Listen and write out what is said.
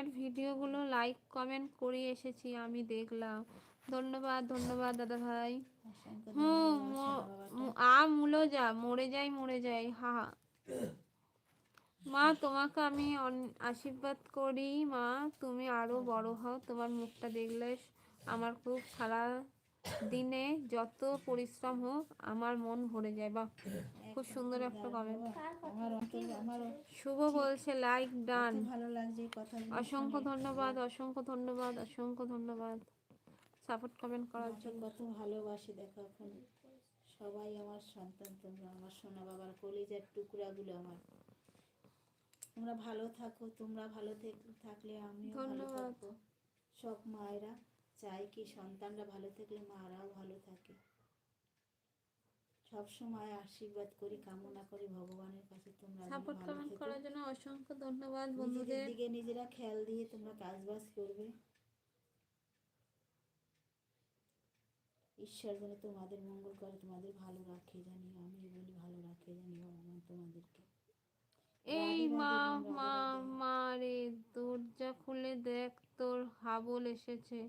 সবার ভিডিওগুলো like comment করে এসেছি, আমি দেখলাম। ধন্যবাদ ধন্যবাদ দাদা ভাই। মূলো যা মরে যাই হা। মা তোমাকে আমি আশীর্বাদ করি মা, তুমি আরো বড় হও, তোমার মুখটা দেখলে আমার খুব সারা দিনে যত পরিশ্রম হোক আমার মন ভরে যায়। বা খুব সুন্দর একটা কমেন্ট। শুভ বলছে লাইক ডান, ভালো লাগছে কথা। অসংখ্য ধন্যবাদ অসংখ্য ধন্যবাদ অসংখ্য ধন্যবাদ সাপোর্ট কমেন্ট করার জন্য। কত ভালোবাসি দেখো এখন সবাই আমার সন্তান, তোমরা আমার সোনা বাবার কলিজার টুকরাগুলো আমার। তোমরা ভালো থাকো, তোমরা ভালো থাকলে আমিও ভালো থাকবো। সব মায়েরা চায় কি সন্তানরা ভালো থাকলে মারাও ভালো থাকে। সব সময় আশীর্বাদ করি, কামনা করি ভগবানের কাছে তোমরা সাপোর্ট ভালো কমেন্ট থেকো। করার জন্য অসংখ্য ধন্যবাদ নিজেদের বন্ধুদের। দিকে নিজেরা খেয়াল দিয়ে তোমরা কাজবাজ করবে। ঈশ্বর যেন তোমাদের মঙ্গল করে, তোমাদের ভালো রাখে জানি, আমি বলি ভালো রাখে জানি ভগবান তোমাদেরকে। এই রাধে মা রাধে বোন, মা রাধে রাধে। মা রে, দরজা খুলে দেখ তোর হাবল এসেছে।